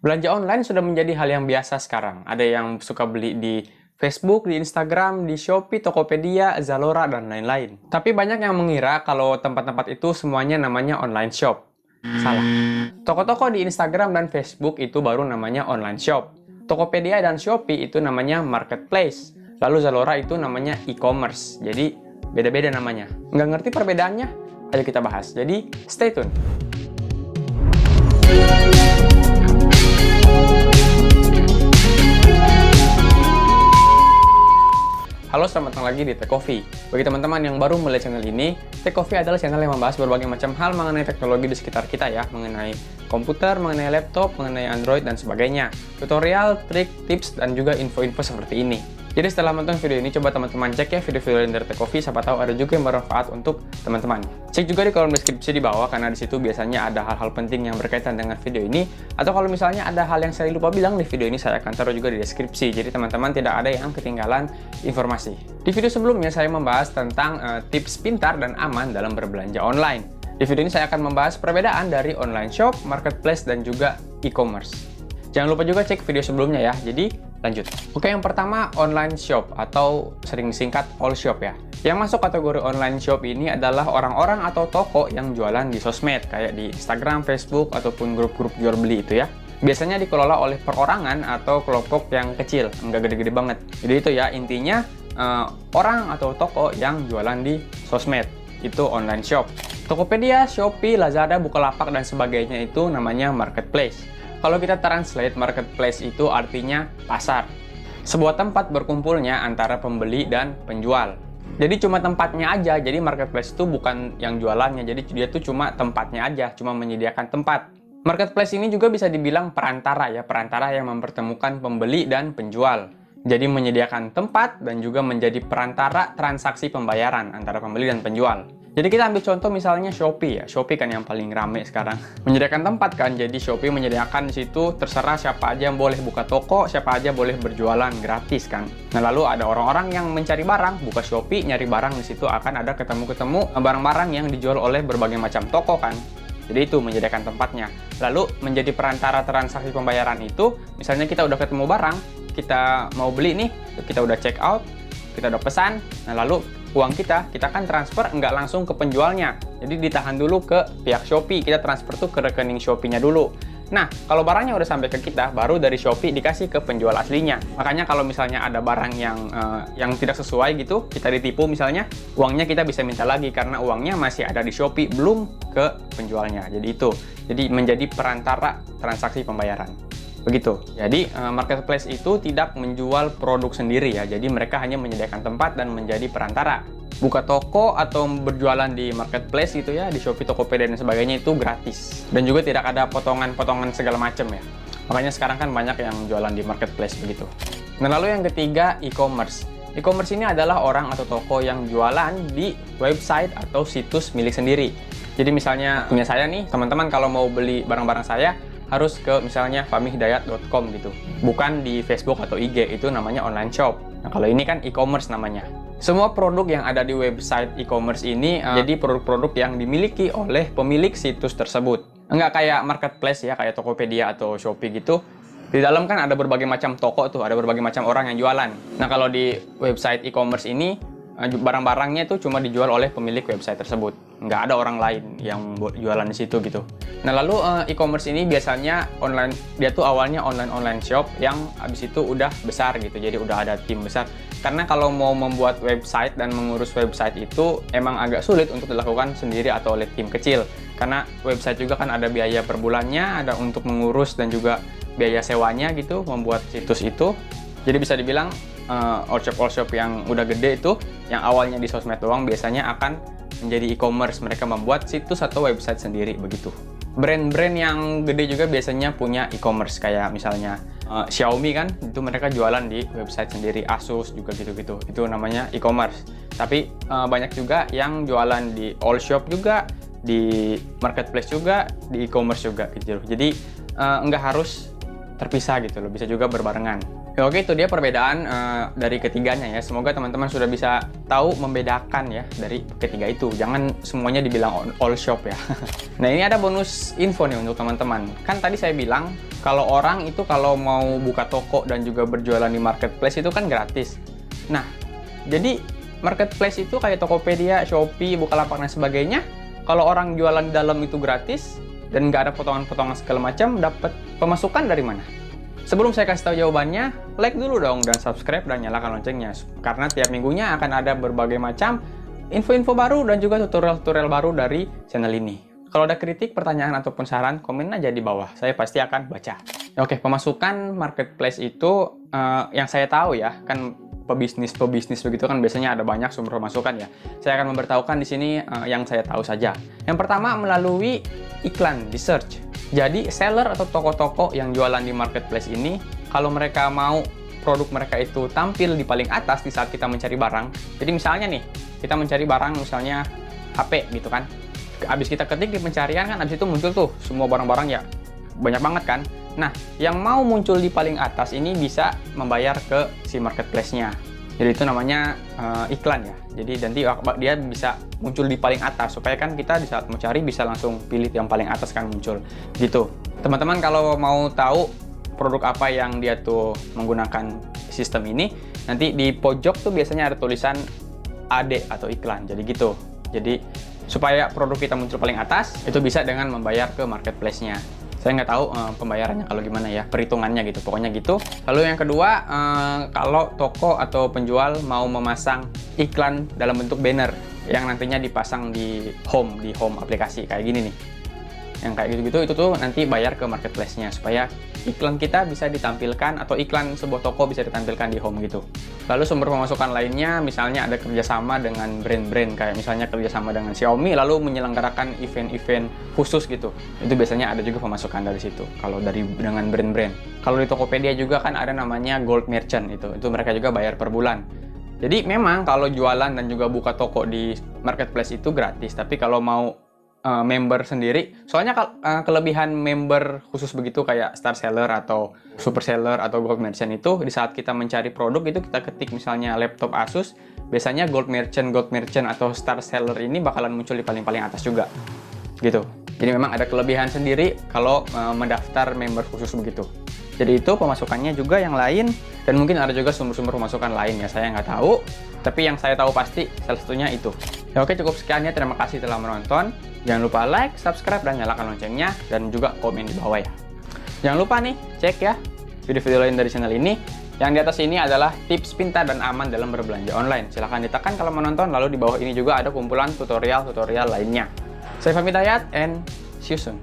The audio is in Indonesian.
Belanja online sudah menjadi hal yang biasa sekarang. Ada yang suka beli di Facebook, di Instagram, di Shopee, Tokopedia, Zalora, dan lain-lain. Tapi banyak yang mengira kalau tempat-tempat itu semuanya namanya online shop. Salah. Toko-toko di Instagram dan Facebook itu baru namanya online shop. Tokopedia dan Shopee itu namanya marketplace. Lalu Zalora itu namanya e-commerce. Jadi beda-beda namanya. Nggak ngerti perbedaannya? Ayo kita bahas. Jadi stay tune. Halo, selamat datang lagi di Tech Coffee. Bagi teman-teman yang baru melihat channel ini, Tech Coffee adalah channel yang membahas berbagai macam hal mengenai teknologi di sekitar kita ya, mengenai komputer, mengenai laptop, mengenai Android, dan sebagainya. Tutorial, trik, tips, dan juga info-info seperti ini. Jadi setelah menonton video ini, coba teman-teman cek ya video-video dari Tech Coffee, siapa tahu ada juga yang bermanfaat untuk teman-teman. Cek juga di kolom deskripsi di bawah, karena di situ biasanya ada hal-hal penting yang berkaitan dengan video ini. Atau kalau misalnya ada hal yang saya lupa bilang di video ini, saya akan taruh juga di deskripsi. Jadi teman-teman tidak ada yang ketinggalan informasi. Di video sebelumnya, saya membahas tentang tips pintar dan aman dalam berbelanja online. Di video ini saya akan membahas perbedaan dari online shop, marketplace, dan juga e-commerce. Jangan lupa juga cek video sebelumnya ya. Jadi lanjut. Oke, yang pertama online shop atau sering disingkat all shop ya. Yang masuk kategori online shop ini adalah orang-orang atau toko yang jualan di sosmed kayak di Instagram, Facebook, ataupun grup-grup jual beli itu ya. Biasanya dikelola oleh perorangan atau kelompok yang kecil, nggak gede-gede banget. Jadi itu ya intinya orang atau toko yang jualan di sosmed itu online shop. Tokopedia, Shopee, Lazada, Bukalapak, dan sebagainya itu namanya marketplace. Kalau kita translate, marketplace itu artinya pasar. Sebuah tempat berkumpulnya antara pembeli dan penjual. Jadi cuma tempatnya aja, jadi marketplace itu bukan yang jualannya, jadi dia tuh cuma tempatnya aja, cuma menyediakan tempat. Marketplace ini juga bisa dibilang perantara ya, perantara yang mempertemukan pembeli dan penjual. Jadi menyediakan tempat dan juga menjadi perantara transaksi pembayaran antara pembeli dan penjual. Jadi kita ambil contoh misalnya Shopee ya. Shopee kan yang paling rame sekarang. Menyediakan tempat kan. Jadi Shopee menyediakan di situ terserah siapa aja yang boleh buka toko, siapa aja boleh berjualan gratis kan. Nah, lalu ada orang-orang yang mencari barang, buka Shopee, nyari barang di situ akan ada ketemu-ketemu barang-barang yang dijual oleh berbagai macam toko kan. Jadi itu menyediakan tempatnya. Lalu menjadi perantara transaksi pembayaran itu, misalnya kita udah ketemu barang, kita mau beli nih, kita udah check out, kita udah pesan, nah lalu uang kita kan transfer nggak langsung ke penjualnya. Jadi ditahan dulu ke pihak Shopee, kita transfer tuh ke rekening Shopee-nya dulu. Nah, kalau barangnya udah sampai ke kita, baru dari Shopee dikasih ke penjual aslinya. Makanya kalau misalnya ada barang yang tidak sesuai gitu, kita ditipu misalnya, uangnya kita bisa minta lagi karena uangnya masih ada di Shopee, belum ke penjualnya. Jadi itu, jadi menjadi perantara transaksi pembayaran. Begitu. Jadi marketplace itu tidak menjual produk sendiri ya. Jadi mereka hanya menyediakan tempat dan menjadi perantara. Buka toko atau berjualan di marketplace gitu ya, di Shopee, Tokopedia dan sebagainya itu gratis. Dan juga tidak ada potongan-potongan segala macam ya. Makanya sekarang kan banyak yang jualan di marketplace begitu. Nah, lalu yang ketiga, e-commerce. E-commerce ini adalah orang atau toko yang jualan di website atau situs milik sendiri. Jadi misalnya punya saya nih, teman-teman kalau mau beli barang-barang saya harus ke misalnya famihidayat.com gitu. Bukan di Facebook atau IG, itu namanya online shop. Nah, kalau ini kan e-commerce namanya. Semua produk yang ada di website e-commerce ini jadi produk-produk yang dimiliki oleh pemilik situs tersebut. Enggak kayak marketplace ya, kayak Tokopedia atau Shopee gitu. Di dalam kan ada berbagai macam toko tuh, ada berbagai macam orang yang jualan. Nah, kalau di website e-commerce ini barang-barangnya itu cuma dijual oleh pemilik website tersebut. Nggak ada orang lain yang jualan di situ gitu. Nah, lalu e-commerce ini biasanya online, dia tuh awalnya online shop yang abis itu udah besar gitu. Jadi udah ada tim besar. Karena kalau mau membuat website dan mengurus website itu emang agak sulit untuk dilakukan sendiri atau oleh tim kecil. Karena website juga kan ada biaya per bulannya, ada untuk mengurus dan juga biaya sewanya gitu, membuat situs itu. Jadi bisa dibilang all shop yang udah gede itu, yang awalnya di sosmed doang, biasanya akan menjadi e-commerce. Mereka membuat situs atau website sendiri begitu. Brand-brand yang gede juga biasanya punya e-commerce, kayak misalnya Xiaomi kan, itu mereka jualan di website sendiri. Asus juga gitu-gitu, itu namanya e-commerce. Tapi banyak juga yang jualan di all shop juga, di marketplace juga, di e-commerce juga gitu. Jadi nggak harus terpisah gitu loh, bisa juga berbarengan. Ya, oke, itu dia perbedaan dari ketiganya ya. Semoga teman-teman sudah bisa tahu membedakan ya dari ketiga itu. Jangan semuanya dibilang all shop ya. Nah, ini ada bonus info nih untuk teman-teman. Kan tadi saya bilang kalau orang itu kalau mau buka toko dan juga berjualan di marketplace itu kan gratis. Nah, jadi marketplace itu kayak Tokopedia, Shopee, Bukalapak dan sebagainya. Kalau orang jualan di dalam itu gratis dan nggak ada potongan-potongan segala macam, dapat pemasukan dari mana? Sebelum saya kasih tahu jawabannya, like dulu dong dan subscribe dan nyalakan loncengnya. Karena tiap minggunya akan ada berbagai macam info-info baru dan juga tutorial-tutorial baru dari channel ini. Kalau ada kritik, pertanyaan, ataupun saran, komen aja di bawah. Saya pasti akan baca. Oke, pemasukan marketplace itu yang saya tahu ya, kan pebisnis begitu kan biasanya ada banyak sumber pemasukan ya. Saya akan memberitahukan di sini yang saya tahu saja. Yang pertama melalui iklan di search. Jadi seller atau toko-toko yang jualan di marketplace ini, kalau mereka mau produk mereka itu tampil di paling atas di saat kita mencari barang. Jadi misalnya nih, kita mencari barang misalnya HP gitu kan. Habis kita ketik di pencarian kan, habis itu muncul tuh semua barang-barang ya. Banyak banget kan. Nah, yang mau muncul di paling atas ini bisa membayar ke si marketplace-nya. Jadi itu namanya iklan ya. Jadi nanti dia bisa muncul di paling atas supaya kan kita di saat mau cari bisa langsung pilih yang paling atas kan muncul. Gitu. Teman-teman kalau mau tahu produk apa yang dia tuh menggunakan sistem ini, nanti di pojok tuh biasanya ada tulisan AD atau iklan. Jadi gitu. Jadi supaya produk kita muncul paling atas, itu bisa dengan membayar ke marketplace-nya. Saya nggak tahu pembayarannya kalau gimana ya, perhitungannya gitu, pokoknya gitu. Lalu yang kedua, kalau toko atau penjual mau memasang iklan dalam bentuk banner yang nantinya dipasang di home aplikasi kayak gini nih. Yang kayak gitu-gitu itu tuh nanti bayar ke marketplace-nya supaya iklan kita bisa ditampilkan atau iklan sebuah toko bisa ditampilkan di home gitu. Lalu sumber pemasukan lainnya misalnya ada kerjasama dengan brand-brand kayak misalnya kerjasama dengan Xiaomi lalu menyelenggarakan event-event khusus gitu. Itu biasanya ada juga pemasukan dari situ kalau dengan brand-brand. Kalau di Tokopedia juga kan ada namanya Gold Merchant itu mereka juga bayar per bulan. Jadi memang kalau jualan dan juga buka toko di marketplace itu gratis, tapi kalau mau member sendiri, soalnya kelebihan member khusus begitu kayak star seller atau super seller atau gold merchant itu di saat kita mencari produk itu kita ketik misalnya laptop Asus, biasanya gold merchant atau star seller ini bakalan muncul di paling atas juga gitu. Jadi memang ada kelebihan sendiri kalau mendaftar member khusus begitu. Jadi itu pemasukannya juga yang lain dan mungkin ada juga sumber-sumber pemasukan lain ya, saya nggak tahu, tapi yang saya tahu pasti salah satunya itu. Ya, oke, cukup sekian ya, terima kasih telah menonton. Jangan lupa like, subscribe, dan nyalakan loncengnya, dan juga komen di bawah ya. Jangan lupa nih, cek ya video-video lain dari channel ini. Yang di atas ini adalah tips pintar dan aman dalam berbelanja online. Silahkan ditekan kalau menonton, lalu di bawah ini juga ada kumpulan tutorial-tutorial lainnya. Saya Fahmi Dayat, and see you soon.